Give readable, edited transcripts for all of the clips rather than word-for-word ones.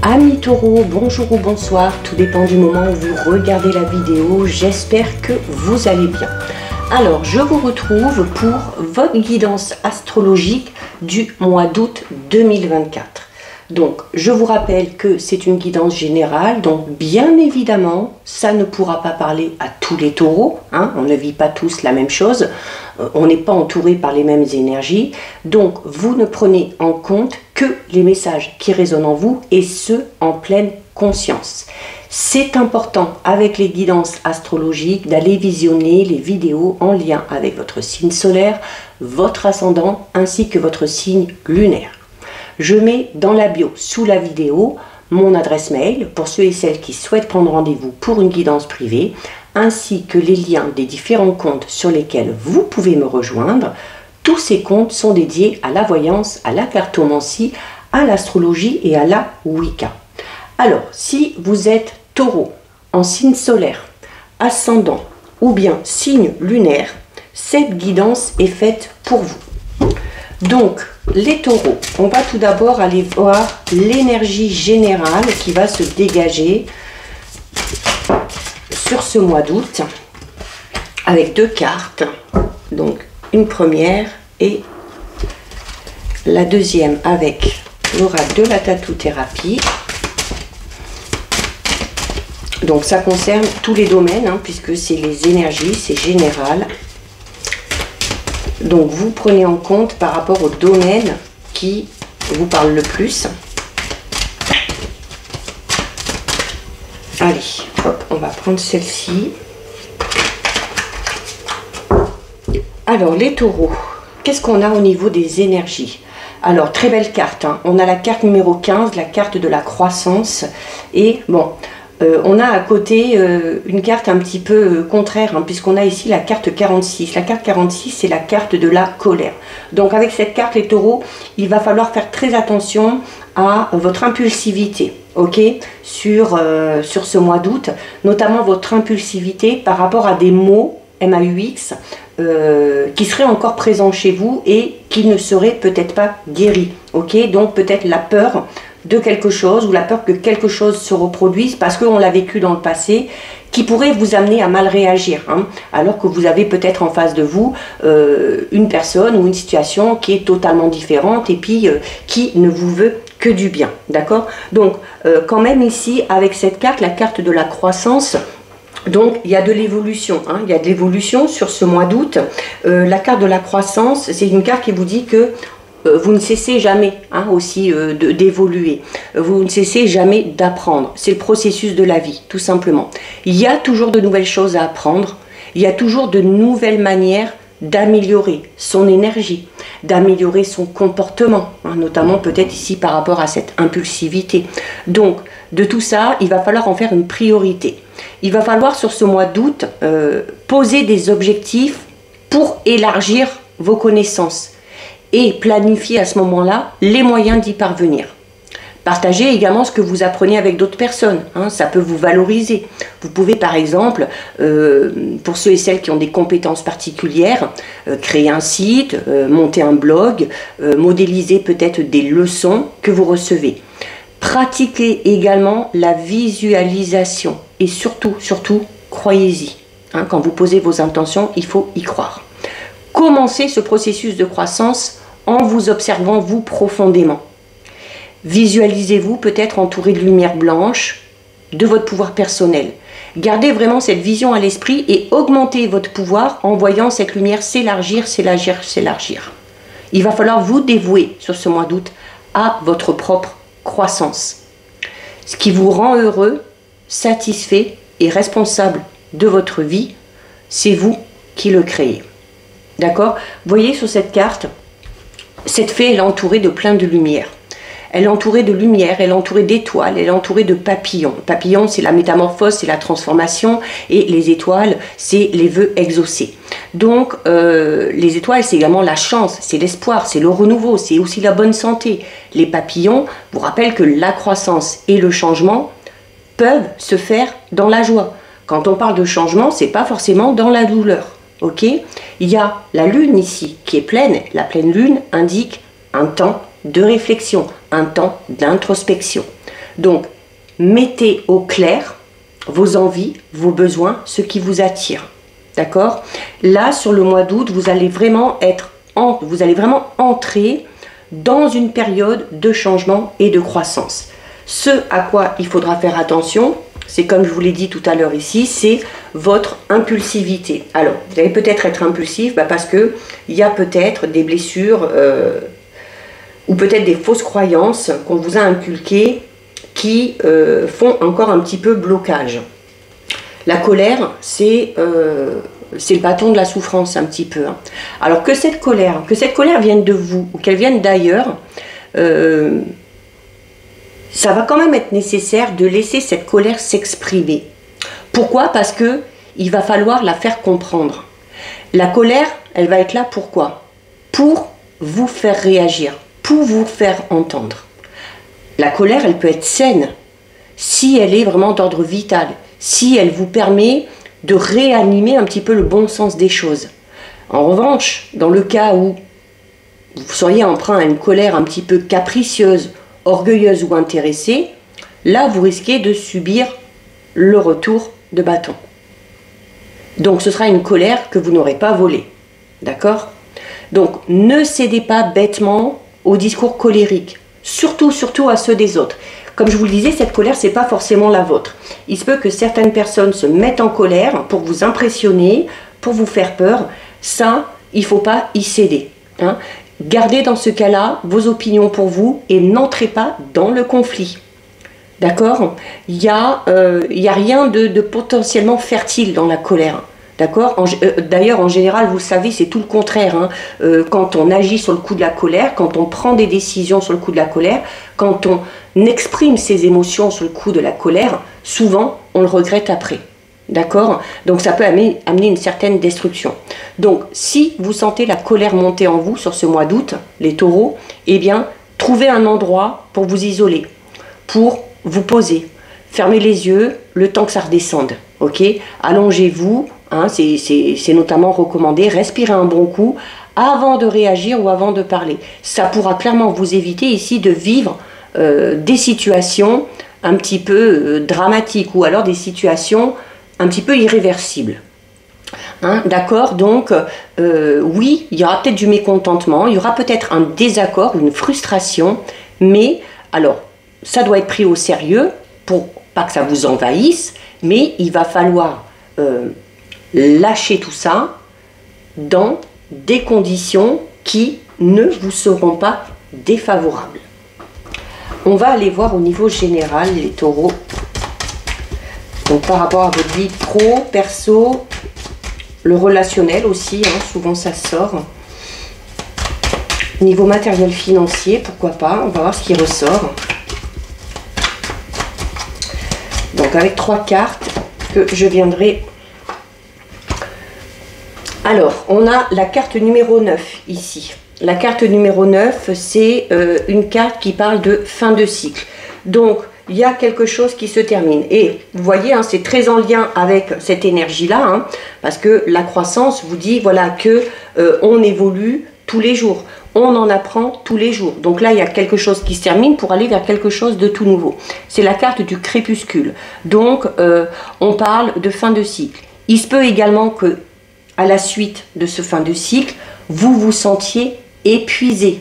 Amis taureaux, bonjour ou bonsoir, tout dépend du moment où vous regardez la vidéo, j'espère que vous allez bien. Alors, je vous retrouve pour votre guidance astrologique du mois d'août 2024. Donc, je vous rappelle que c'est une guidance générale, donc bien évidemment, ça ne pourra pas parler à tous les taureaux, hein, on ne vit pas tous la même chose, on n'est pas entouré par les mêmes énergies, donc vous ne prenez en compte que les messages qui résonnent en vous et ce, en pleine conscience. C'est important avec les guidances astrologiques d'aller visionner les vidéos en lien avec votre signe solaire, votre ascendant ainsi que votre signe lunaire. Je mets dans la bio sous la vidéo mon adresse mail pour ceux et celles qui souhaitent prendre rendez-vous pour une guidance privée, ainsi que les liens des différents comptes sur lesquels vous pouvez me rejoindre. Tous ces comptes sont dédiés à la voyance, à la cartomancie, à l'astrologie et à la Wicca. Alors, si vous êtes taureau, en signe solaire, ascendant ou bien signe lunaire, cette guidance est faite pour vous. Donc, les taureaux, on va tout d'abord aller voir l'énergie générale qui va se dégager sur ce mois d'août avec deux cartes. Donc, une première et la deuxième avec l'oracle de la tatou-thérapie. Donc, ça concerne tous les domaines, hein, puisque c'est les énergies, c'est général. Donc, vous prenez en compte par rapport au domaine qui vous parle le plus. Allez, hop, on va prendre celle-ci. Alors, les taureaux, qu'est-ce qu'on a au niveau des énergies? Alors, très belle carte, hein. On a la carte numéro 15, la carte de la croissance. Et bon... on a à côté une carte un petit peu contraire, hein, puisqu'on a ici la carte 46. La carte 46, c'est la carte de la colère. Donc avec cette carte, les taureaux, il va falloir faire très attention à votre impulsivité, ok, sur ce mois d'août, notamment votre impulsivité par rapport à des mots, MAUX, qui seraient encore présents chez vous et qui ne seraient peut-être pas guéris, ok. Donc peut-être la peur de quelque chose ou la peur que quelque chose se reproduise parce qu'on l'a vécu dans le passé, qui pourrait vous amener à mal réagir, hein, alors que vous avez peut-être en face de vous une personne ou une situation qui est totalement différente et puis qui ne vous veut que du bien, d'accord. Donc quand même ici avec cette carte, la carte de la croissance, donc il y a de l'évolution, hein, il y a de l'évolution sur ce mois d'août. La carte de la croissance, c'est une carte qui vous dit que vous ne cessez jamais, hein, aussi d'évoluer, vous ne cessez jamais d'apprendre, c'est le processus de la vie, tout simplement. Il y a toujours de nouvelles choses à apprendre, il y a toujours de nouvelles manières d'améliorer son énergie, d'améliorer son comportement, hein, notamment peut-être ici par rapport à cette impulsivité. Donc, de tout ça, il va falloir en faire une priorité. Il va falloir sur ce mois d'août poser des objectifs pour élargir vos connaissances et planifier à ce moment-là les moyens d'y parvenir. Partagez également ce que vous apprenez avec d'autres personnes, hein, ça peut vous valoriser. Vous pouvez par exemple, pour ceux et celles qui ont des compétences particulières, créer un site, monter un blog, modéliser peut-être des leçons que vous recevez. Pratiquez également la visualisation et surtout, croyez-y. Hein, quand vous posez vos intentions, il faut y croire. Commencez ce processus de croissance en vous observant vous profondément. Visualisez-vous peut-être entouré de lumière blanche, de votre pouvoir personnel. Gardez vraiment cette vision à l'esprit et augmentez votre pouvoir en voyant cette lumière s'élargir, s'élargir, s'élargir. Il va falloir vous dévouer sur ce mois d'août à votre propre croissance. Ce qui vous rend heureux, satisfait et responsable de votre vie, c'est vous qui le créez. D'accord? Vous voyez sur cette carte, cette fée, elle est entourée de plein de lumière. Elle est entourée de lumière, elle est entourée d'étoiles, elle est entourée de papillons. Papillons, c'est la métamorphose, c'est la transformation. Et les étoiles, c'est les vœux exaucés. Donc, les étoiles, c'est également la chance, c'est l'espoir, c'est le renouveau, c'est aussi la bonne santé. Les papillons vous rappellent que la croissance et le changement peuvent se faire dans la joie. Quand on parle de changement, c'est pas forcément dans la douleur. Ok, il y a la lune ici qui est pleine. La pleine lune indique un temps de réflexion, un temps d'introspection. Donc, mettez au clair vos envies, vos besoins, ce qui vous attire. D'accord? Là, sur le mois d'août, vous allez vraiment entrer dans une période de changement et de croissance. Ce à quoi il faudra faire attention, c'est comme je vous l'ai dit tout à l'heure ici, c'est votre impulsivité. Alors, vous allez peut-être être impulsif parce qu'il y a peut-être des blessures ou peut-être des fausses croyances qu'on vous a inculquées qui font encore un petit peu blocage. La colère, c'est le bâton de la souffrance un petit peu. Alors que cette colère vienne de vous ou qu'elle vienne d'ailleurs, ça va quand même être nécessaire de laisser cette colère s'exprimer. Pourquoi? Parce que il va falloir la faire comprendre. La colère, elle va être là pourquoi? Pour vous faire réagir, pour vous faire entendre. La colère, elle peut être saine si elle est vraiment d'ordre vital, si elle vous permet de réanimer un petit peu le bon sens des choses. En revanche, dans le cas où vous seriez emprunt à une colère un petit peu capricieuse, orgueilleuse ou intéressée, là vous risquez de subir le retour de bâton. Donc ce sera une colère que vous n'aurez pas volée. D'accord? Donc ne cédez pas bêtement aux discours colériques, surtout à ceux des autres. Comme je vous le disais, cette colère, ce n'est pas forcément la vôtre. Il se peut que certaines personnes se mettent en colère pour vous impressionner, pour vous faire peur. Ça, il ne faut pas y céder. Hein. Gardez dans ce cas-là vos opinions pour vous et n'entrez pas dans le conflit. D'accord? Il n'y a rien de potentiellement fertile dans la colère. D'accord? D'ailleurs, en général, vous savez, c'est tout le contraire. Hein. Quand on agit sur le coup de la colère, quand on prend des décisions sur le coup de la colère, quand on exprime ses émotions sur le coup de la colère, souvent, on le regrette après. D'accord? Donc, ça peut amener une certaine destruction. Donc, si vous sentez la colère monter en vous sur ce mois d'août, les taureaux, eh bien, trouvez un endroit pour vous isoler, pour vous poser. Fermez les yeux le temps que ça redescende. Ok? Allongez-vous. Hein, c'est notamment recommandé, respirez un bon coup avant de réagir ou avant de parler. Ça pourra clairement vous éviter ici de vivre des situations un petit peu dramatiques ou alors des situations un petit peu irréversibles. Hein, d'accord? Donc, oui, il y aura peut-être du mécontentement, il y aura peut-être un désaccord, une frustration, mais alors, ça doit être pris au sérieux pour pas que ça vous envahisse, mais il va falloir lâcher tout ça dans des conditions qui ne vous seront pas défavorables. On va aller voir au niveau général les taureaux. Donc par rapport à votre vie pro, perso, le relationnel aussi, hein, souvent ça sort. Niveau matériel financier, pourquoi pas, on va voir ce qui ressort. Donc avec 3 cartes que je viendrai... Alors, on a la carte numéro 9 ici. La carte numéro 9, c'est une carte qui parle de fin de cycle. Donc, il y a quelque chose qui se termine. Et vous voyez, hein, c'est très en lien avec cette énergie-là, hein, parce que la croissance vous dit voilà, que on évolue tous les jours. On en apprend tous les jours. Donc là, il y a quelque chose qui se termine pour aller vers quelque chose de tout nouveau. C'est la carte du crépuscule. Donc, on parle de fin de cycle. Il se peut également que à la suite de ce fin de cycle, vous vous sentiez épuisé.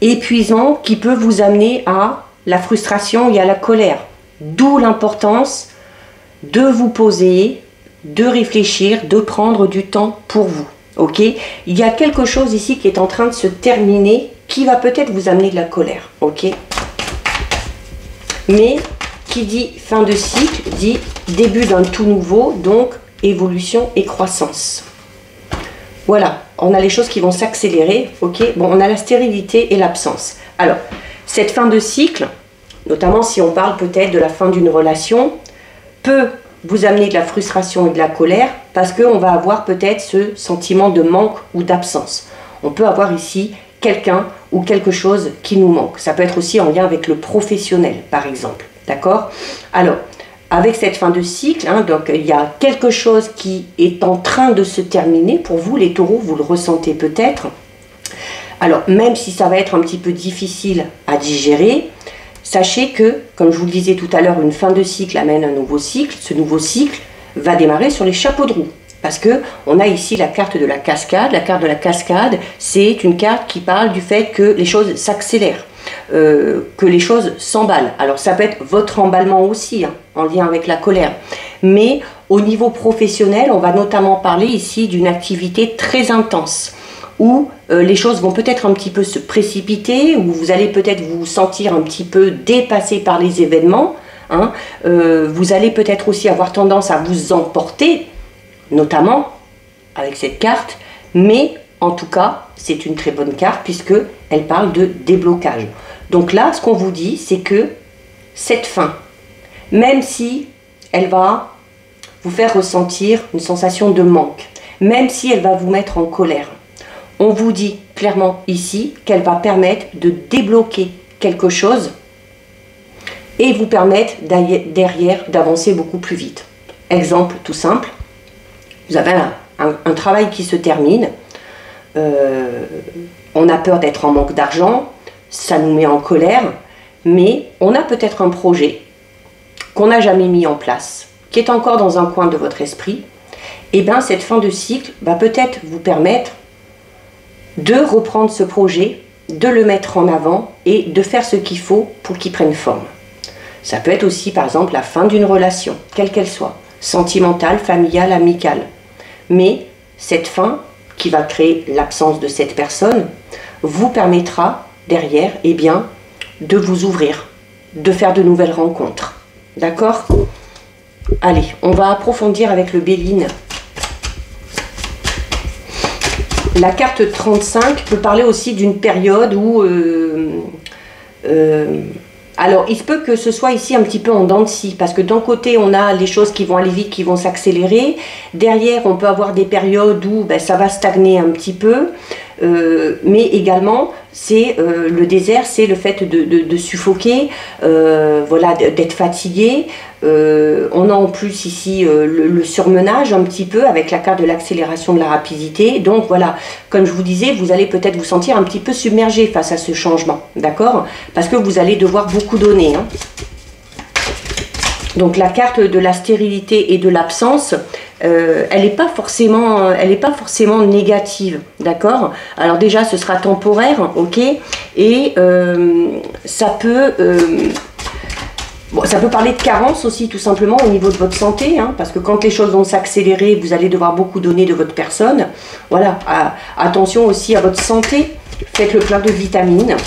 Épuisant qui peut vous amener à la frustration et à la colère. D'où l'importance de vous poser, de réfléchir, de prendre du temps pour vous. Ok? Il y a quelque chose ici qui est en train de se terminer qui va peut-être vous amener de la colère. Ok? Mais qui dit fin de cycle dit début d'un tout nouveau, donc évolution et croissance. Voilà, on a les choses qui vont s'accélérer, ok? Bon, on a la stérilité et l'absence. Alors, cette fin de cycle, notamment si on parle peut-être de la fin d'une relation, peut vous amener de la frustration et de la colère parce qu'on va avoir peut-être ce sentiment de manque ou d'absence. On peut avoir ici quelqu'un ou quelque chose qui nous manque. Ça peut être aussi en lien avec le professionnel, par exemple. D'accord? Alors, avec cette fin de cycle, hein, donc il y a quelque chose qui est en train de se terminer. Pour vous, les taureaux, vous le ressentez peut-être. Alors, même si ça va être un petit peu difficile à digérer, Sachez que, comme je vous le disais tout à l'heure, une fin de cycle amène un nouveau cycle. Ce nouveau cycle va démarrer sur les chapeaux de roue. Parce que on a ici la carte de la cascade. La carte de la cascade, c'est une carte qui parle du fait que les choses s'accélèrent, que les choses s'emballent. Alors ça peut être votre emballement aussi, hein, en lien avec la colère. Mais au niveau professionnel, on va notamment parler ici d'une activité très intense, où les choses vont peut-être un petit peu se précipiter, où vous allez peut-être vous sentir un petit peu dépassé par les événements. Hein. Vous allez peut-être aussi avoir tendance à vous emporter, notamment avec cette carte, mais en tout cas, c'est une très bonne carte puisqu'elle parle de déblocage. Donc là, ce qu'on vous dit, c'est que cette fin, même si elle va vous faire ressentir une sensation de manque, même si elle va vous mettre en colère, on vous dit clairement ici qu'elle va permettre de débloquer quelque chose et vous permettre derrière d'avancer beaucoup plus vite. Exemple tout simple, vous avez un travail qui se termine, on a peur d'être en manque d'argent, ça nous met en colère, mais on a peut-être un projet qu'on n'a jamais mis en place, qui est encore dans un coin de votre esprit, et bien cette fin de cycle va peut-être vous permettre de reprendre ce projet, de le mettre en avant et de faire ce qu'il faut pour qu'il prenne forme. Ça peut être aussi par exemple la fin d'une relation, quelle qu'elle soit, sentimentale, familiale, amicale. Mais cette fin qui va créer l'absence de cette personne vous permettra derrière de vous ouvrir, de faire de nouvelles rencontres. D'accord? Allez, on va approfondir avec le Béline. La carte 35 peut parler aussi d'une période où... alors, il se peut que ce soit ici un petit peu en dents de scie, parce que d'un côté, on a les choses qui vont aller vite, qui vont s'accélérer. Derrière, on peut avoir des périodes où ça va stagner un petit peu. Mais également, c'est le désert, c'est le fait de suffoquer, voilà, d'être fatigué. On a en plus ici le surmenage un petit peu avec la carte de l'accélération de la rapidité. Donc voilà, comme je vous disais, vous allez peut-être vous sentir un petit peu submergé face à ce changement, d'accord? Parce que vous allez devoir beaucoup donner, hein. Donc la carte de la stérilité et de l'absence, elle n'est pas forcément négative, d'accord? Alors déjà, ce sera temporaire, ok? Et ça peut parler de carence aussi, tout simplement, au niveau de votre santé, hein, parce que quand les choses vont s'accélérer, vous allez devoir beaucoup donner de votre personne. Voilà, attention aussi à votre santé, faites le plein de vitamines.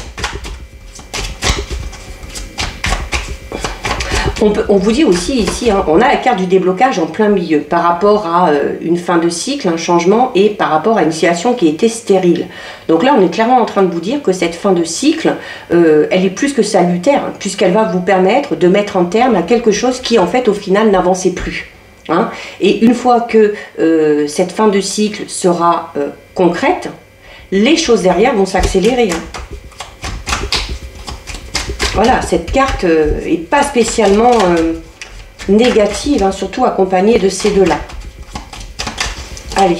On vous dit aussi ici, hein, on a la carte du déblocage en plein milieu par rapport à une fin de cycle, un changement, et par rapport à une situation qui était stérile. Donc là, on est clairement en train de vous dire que cette fin de cycle, elle est plus que salutaire, hein, puisqu'elle va vous permettre de mettre un terme à quelque chose qui, en fait, au final, n'avançait plus. Hein. Et une fois que cette fin de cycle sera concrète, les choses derrière vont s'accélérer. Hein. Voilà, cette carte n'est pas spécialement négative, hein, surtout accompagnée de ces deux-là. Allez.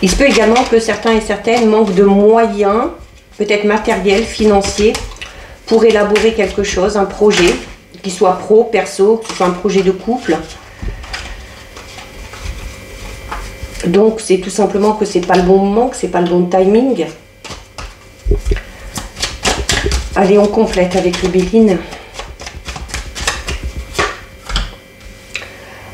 Il se peut également que certains et certaines manquent de moyens, peut-être matériels, financiers, pour élaborer quelque chose, un projet, qu'il soit pro, perso, que ce soit un projet de couple. Donc, c'est tout simplement que ce n'est pas le bon moment, que ce n'est pas le bon timing. Allez, on complète avec le Béline.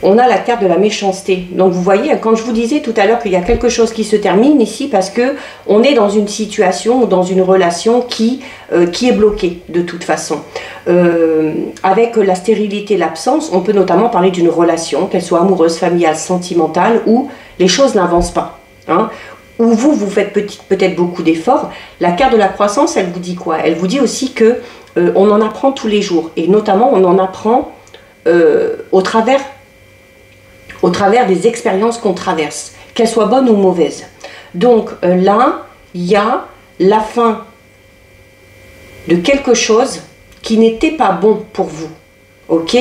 On a la carte de la méchanceté. Donc vous voyez, quand je vous disais tout à l'heure qu'il y a quelque chose qui se termine ici, parce que on est dans une situation ou dans une relation qui est bloquée de toute façon. Avec la stérilité, l'absence, on peut notamment parler d'une relation, qu'elle soit amoureuse, familiale, sentimentale, où les choses n'avancent pas. Hein, où vous faites peut-être beaucoup d'efforts. La carte de la croissance, elle vous dit quoi? Elle vous dit aussi que on en apprend tous les jours. Et notamment, on en apprend au travers des expériences qu'on traverse, qu'elles soient bonnes ou mauvaises. Donc là, il y a la fin de quelque chose qui n'était pas bon pour vous. Ok?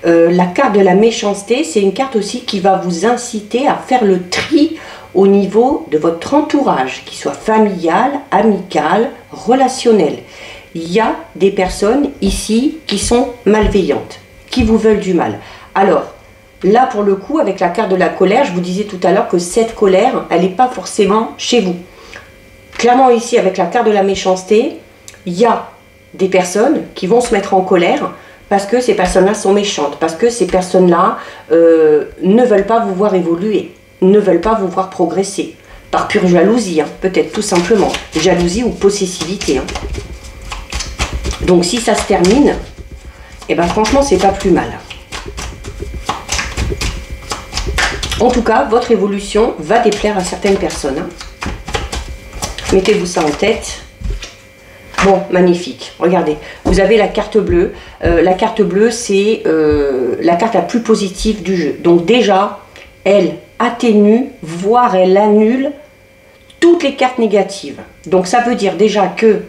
La carte de la méchanceté, c'est une carte aussi qui va vous inciter à faire le tri au niveau de votre entourage, qu'il soit familial, amical, relationnel. Il y a des personnes ici qui sont malveillantes, qui vous veulent du mal. Alors, là pour le coup, avec la carte de la colère, je vous disais tout à l'heure que cette colère, elle n'est pas forcément chez vous. Clairement ici, avec la carte de la méchanceté, il y a des personnes qui vont se mettre en colère parce que ces personnes-là sont méchantes, parce que ces personnes-là ne veulent pas vous voir évoluer, ne veulent pas vous voir progresser, par pure jalousie, hein, peut-être tout simplement, jalousie ou possessivité. Hein. Donc si ça se termine, eh ben franchement c'est pas plus mal. En tout cas, votre évolution va déplaire à certaines personnes. Hein. Mettez-vous ça en tête. Bon, magnifique. Regardez, vous avez la carte bleue. La carte bleue, c'est la carte la plus positive du jeu. Donc déjà, elle atténue, voire elle annule toutes les cartes négatives. Donc ça veut dire déjà que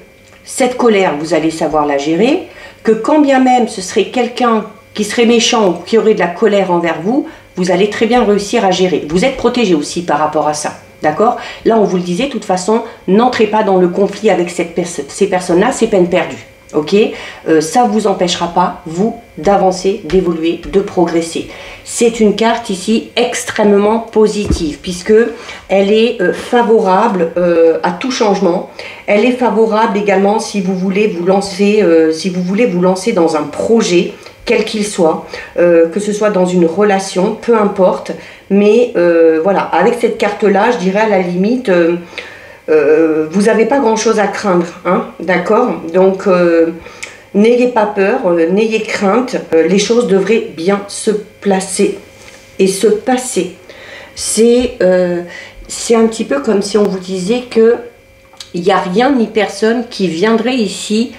cette colère, vous allez savoir la gérer, que quand bien même ce serait quelqu'un qui serait méchant ou qui aurait de la colère envers vous, vous allez très bien réussir à gérer. Vous êtes protégé aussi par rapport à ça. D'accord? Là, on vous le disait, de toute façon, n'entrez pas dans le conflit avec ces personnes-là, c'est peine perdue. Ok? Ça ne vous empêchera pas, vous, d'avancer, d'évoluer, de progresser. C'est une carte ici extrêmement positive, puisque elle est favorable à tout changement. Elle est favorable également si vous voulez vous lancer, dans un projet, quel qu'il soit, que ce soit dans une relation, peu importe. Mais voilà, avec cette carte-là, je dirais à la limite, vous n'avez pas grand-chose à craindre, hein, d'accord? Donc, n'ayez pas peur, n'ayez crainte, les choses devraient bien se placer et se passer. C'est un petit peu comme si on vous disait qu'il n'y a rien ni personne qui viendrait ici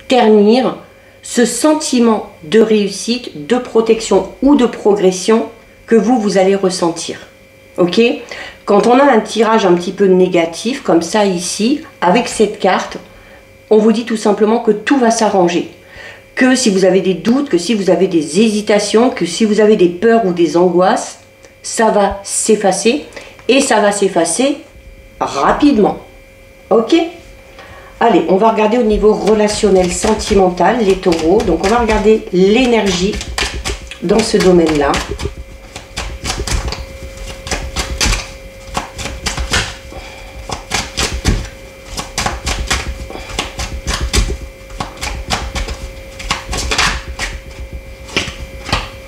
ternir ce sentiment de réussite, de protection ou de progression que vous allez ressentir. Ok? Quand on a un tirage un petit peu négatif, comme ça ici, avec cette carte, on vous dit tout simplement que tout va s'arranger. Que si vous avez des doutes, que si vous avez des hésitations, que si vous avez des peurs ou des angoisses, ça va s'effacer et ça va s'effacer rapidement. Ok? Allez, on va regarder au niveau relationnel, sentimental, les taureaux. Donc, on va regarder l'énergie dans ce domaine-là.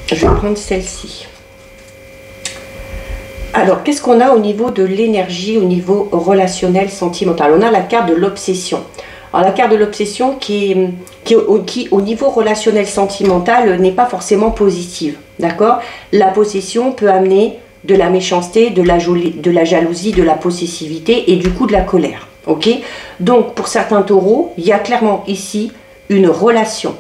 Je vais prendre celle-ci. Alors, qu'est-ce qu'on a au niveau de l'énergie, au niveau relationnel, sentimental? On a la carte de l'obsession. Alors, la carte de l'obsession qui, au niveau relationnel, sentimental, n'est pas forcément positive. D'accord? La possession peut amener de la méchanceté, de la jalousie, de la possessivité et du coup de la colère. Ok? Donc, pour certains taureaux, il y a clairement ici une relation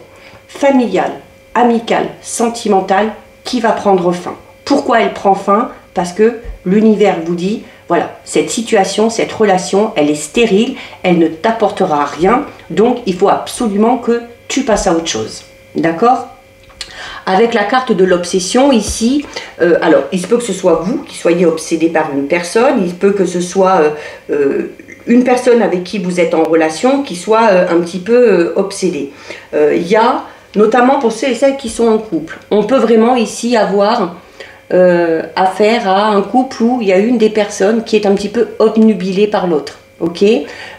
familiale, amicale, sentimentale qui va prendre fin. Pourquoi elle prend fin? Parce que l'univers vous dit, voilà, cette situation, cette relation, elle est stérile, elle ne t'apportera rien, donc il faut absolument que tu passes à autre chose. D'accord? Avec la carte de l'obsession ici, alors il se peut que ce soit vous qui soyez obsédé par une personne, il se peut que ce soit une personne avec qui vous êtes en relation qui soit un petit peu obsédée. Il y a, notamment pour ceux et celles qui sont en couple, on peut vraiment ici avoir affaire à un couple où il y a une des personnes qui est un petit peu obnubilée par l'autre. Ok,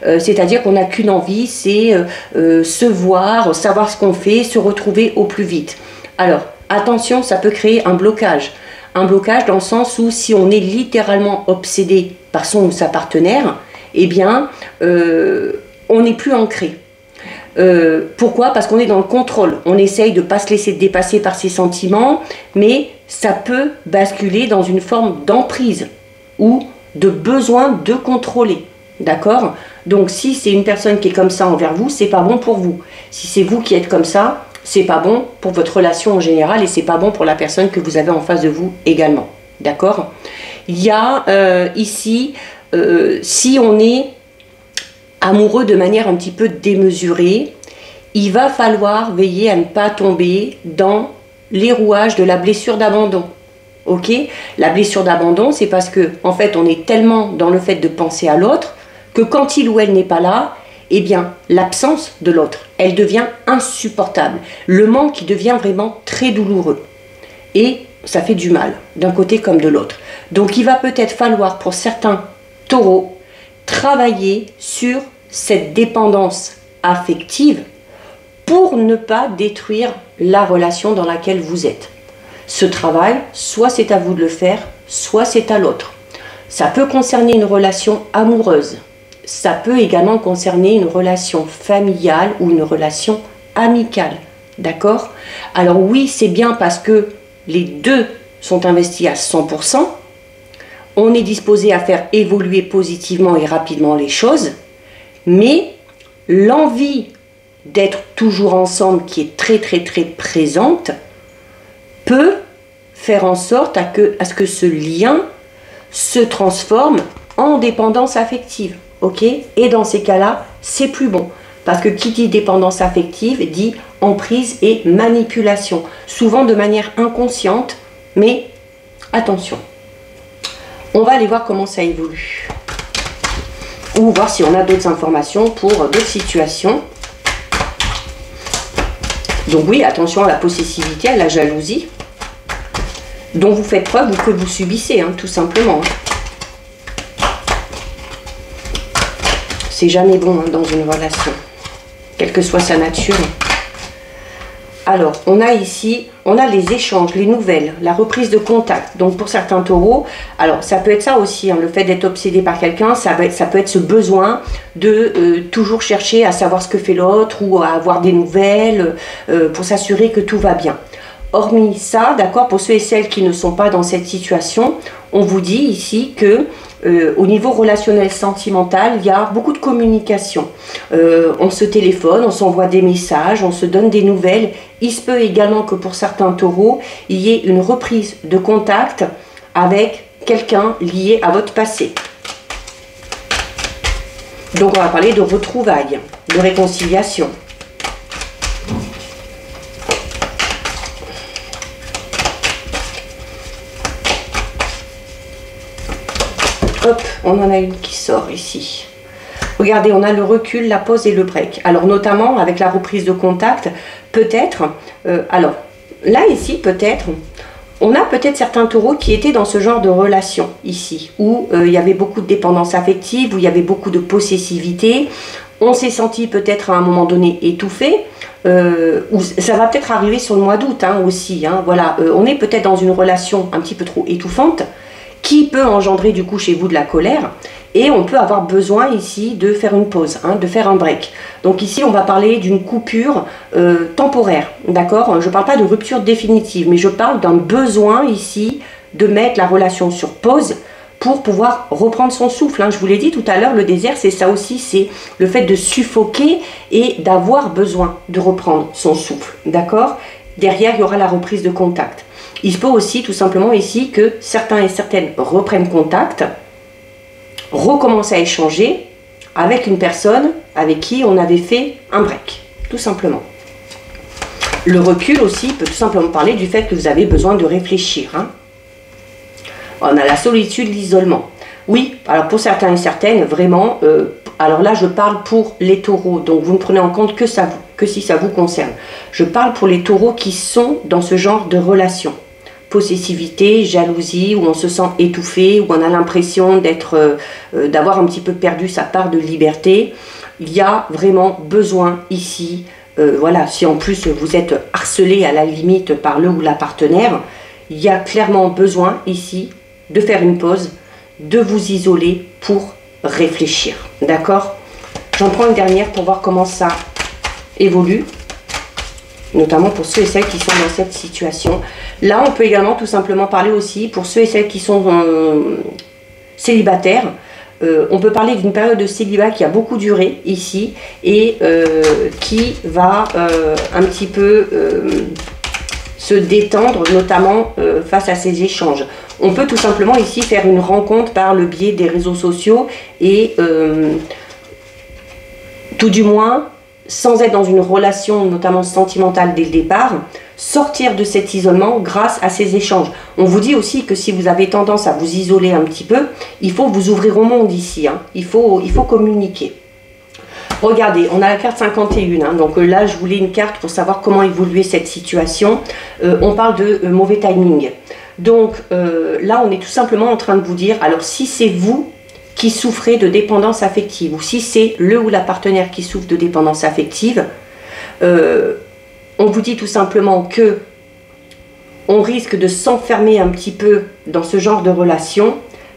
c'est-à-dire qu'on n'a qu'une envie, c'est se voir, savoir ce qu'on fait, se retrouver au plus vite. Alors, attention, ça peut créer un blocage. Un blocage dans le sens où si on est littéralement obsédé par son ou sa partenaire, eh bien, on n'est plus ancré. Pourquoi? Parce qu'on est dans le contrôle. On essaye de ne pas se laisser dépasser par ses sentiments, mais ça peut basculer dans une forme d'emprise ou de besoin de contrôler. D'accord? Donc si c'est une personne qui est comme ça envers vous, c'est pas bon pour vous. Si c'est vous qui êtes comme ça, c'est pas bon pour votre relation en général et c'est pas bon pour la personne que vous avez en face de vous également. D'accord? Il y a ici, si on est amoureux de manière un petit peu démesurée, il va falloir veiller à ne pas tomber dans les rouages de la blessure d'abandon. ok? La blessure d'abandon, c'est parce que, en fait, on est tellement dans le fait de penser à l'autre que quand il ou elle n'est pas là, eh bien, l'absence de l'autre, elle devient insupportable. Le manque, il devient vraiment très douloureux. Et ça fait du mal, d'un côté comme de l'autre. Donc, il va peut-être falloir, pour certains taureaux, travailler sur cette dépendance affective pour ne pas détruire la relation dans laquelle vous êtes. Ce travail, soit c'est à vous de le faire, soit c'est à l'autre. Ça peut concerner une relation amoureuse. Ça peut également concerner une relation familiale ou une relation amicale. D'accord? Alors oui, c'est bien parce que les deux sont investis à 100%. On est disposé à faire évoluer positivement et rapidement les choses. Mais l'envie d'être toujours ensemble, qui est très très très présente, peut faire en sorte à ce que ce lien se transforme en dépendance affective. Ok? Et dans ces cas-là, c'est plus bon. Parce que qui dit dépendance affective dit emprise et manipulation. Souvent de manière inconsciente, mais attention. On va aller voir comment ça évolue. Ou voir si on a d'autres informations pour d'autres situations. Donc oui, attention à la possessivité, à la jalousie, dont vous faites preuve ou que vous subissez, hein, tout simplement. C'est jamais bon hein, dans une relation, quelle que soit sa nature. Alors, on a ici, on a les échanges, les nouvelles, la reprise de contact. Donc pour certains taureaux, alors ça peut être ça aussi, hein, le fait d'être obsédé par quelqu'un, ça peut être ce besoin de toujours chercher à savoir ce que fait l'autre ou à avoir des nouvelles pour s'assurer que tout va bien. Hormis ça, d'accord, pour ceux et celles qui ne sont pas dans cette situation, on vous dit ici que au niveau relationnel sentimental, il y a beaucoup de communication. On se téléphone, on s'envoie des messages, on se donne des nouvelles. Il se peut également que pour certains taureaux, il y ait une reprise de contact avec quelqu'un lié à votre passé. Donc on va parler de retrouvailles, de réconciliation. Hop, on en a une qui sort ici. Regardez, on a le recul, la pause et le break. Alors notamment avec la reprise de contact, peut-être, alors là ici peut-être, on a peut-être certains taureaux qui étaient dans ce genre de relation ici, où il y avait beaucoup de dépendance affective, où il y avait beaucoup de possessivité. On s'est senti peut-être à un moment donné étouffé, ou ça va peut-être arriver sur le mois d'août hein, aussi. Hein, voilà, on est peut-être dans une relation un petit peu trop étouffante, qui peut engendrer du coup chez vous de la colère, et on peut avoir besoin ici de faire une pause, hein, de faire un break. Donc ici on va parler d'une coupure temporaire, d'accord? Je ne parle pas de rupture définitive, mais je parle d'un besoin ici de mettre la relation sur pause pour pouvoir reprendre son souffle. Hein. Je vous l'ai dit tout à l'heure, le désert c'est ça aussi, c'est le fait de suffoquer et d'avoir besoin de reprendre son souffle, d'accord? Derrière il y aura la reprise de contact. Il se peut aussi tout simplement ici que certains et certaines reprennent contact, recommencent à échanger avec une personne avec qui on avait fait un break, tout simplement. Le recul aussi peut tout simplement parler du fait que vous avez besoin de réfléchir. Hein. On a la solitude, l'isolement. Oui, alors pour certains et certaines, vraiment, alors là je parle pour les taureaux, donc vous ne prenez en compte que si ça vous concerne. Je parle pour les taureaux qui sont dans ce genre de relation. Possessivité, jalousie, où on se sent étouffé, où on a l'impression d'avoir un petit peu perdu sa part de liberté. Il y a vraiment besoin ici, voilà, si en plus vous êtes harcelé à la limite par le ou la partenaire, il y a clairement besoin ici de faire une pause, de vous isoler pour réfléchir, d'accord? J'en prends une dernière pour voir comment ça évolue, notamment pour ceux et celles qui sont dans cette situation. Là, on peut également tout simplement parler aussi, pour ceux et celles qui sont célibataires, on peut parler d'une période de célibat qui a beaucoup duré ici et qui va un petit peu se détendre, notamment face à ces échanges. On peut tout simplement ici faire une rencontre par le biais des réseaux sociaux et tout du moins, sans être dans une relation notamment sentimentale dès le départ, sortir de cet isolement grâce à ces échanges. On vous dit aussi que si vous avez tendance à vous isoler un petit peu, il faut vous ouvrir au monde ici, hein. Il faut communiquer. Regardez, on a la carte 51, hein, donc là je voulais une carte pour savoir comment évoluer cette situation. On parle de mauvais timing. Donc là on est tout simplement en train de vous dire, alors si c'est vous qui souffrez de dépendance affective, ou si c'est le ou la partenaire qui souffre de dépendance affective, on vous dit tout simplement que on risque de s'enfermer un petit peu dans ce genre de relation,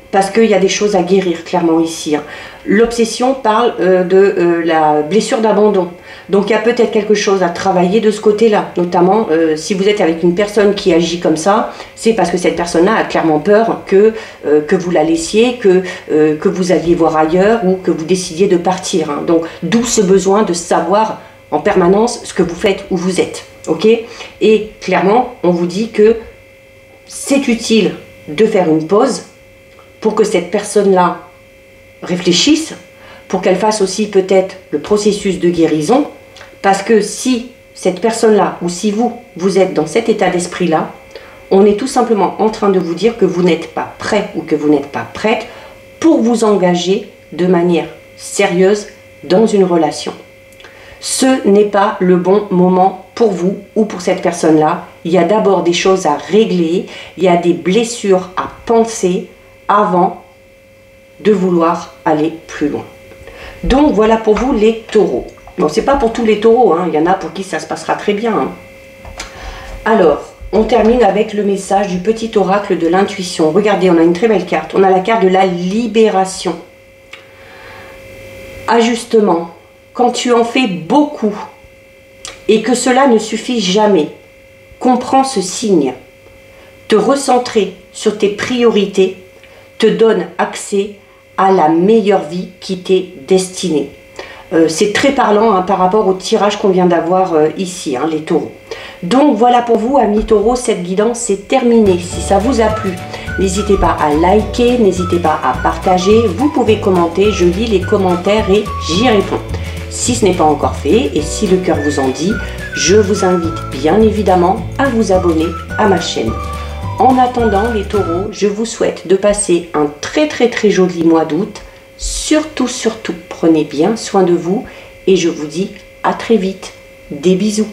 parce qu'il y a des choses à guérir clairement ici, hein. L'obsession parle de la blessure d'abandon. Donc il y a peut-être quelque chose à travailler de ce côté-là. Notamment si vous êtes avec une personne qui agit comme ça, c'est parce que cette personne-là a clairement peur que vous la laissiez, que vous alliez voir ailleurs ou que vous décidiez de partir, hein. Donc d'où ce besoin de savoir en permanence ce que vous faites, où vous êtes. Ok? Et clairement, on vous dit que c'est utile de faire une pause pour que cette personne-là réfléchisse, pour qu'elle fasse aussi peut-être le processus de guérison, parce que si cette personne-là, ou si vous êtes dans cet état d'esprit-là, on est tout simplement en train de vous dire que vous n'êtes pas prêt ou que vous n'êtes pas prête pour vous engager de manière sérieuse dans une relation. Ce n'est pas le bon moment pour vous ou pour cette personne-là. Il y a d'abord des choses à régler, il y a des blessures à penser avant de vouloir aller plus loin. Donc voilà pour vous les taureaux. Bon, c'est pas pour tous les taureaux, hein. Il y en a pour qui ça se passera très bien, hein. Alors, on termine avec le message du petit oracle de l'intuition. Regardez, on a une très belle carte. On a la carte de la libération. Ajustement. Quand tu en fais beaucoup et que cela ne suffit jamais, comprends ce signe. Te recentrer sur tes priorités te donne accès à la meilleure vie qui t'est destinée. C'est très parlant, hein, par rapport au tirage qu'on vient d'avoir ici, hein, les taureaux. Donc voilà pour vous, amis taureaux, cette guidance est terminée. Si ça vous a plu, n'hésitez pas à liker, n'hésitez pas à partager. Vous pouvez commenter, je lis les commentaires et j'y réponds. Si ce n'est pas encore fait et si le cœur vous en dit, je vous invite bien évidemment à vous abonner à ma chaîne. En attendant les taureaux, je vous souhaite de passer un très joli mois d'août. Surtout, prenez bien soin de vous et je vous dis à très vite. Des bisous.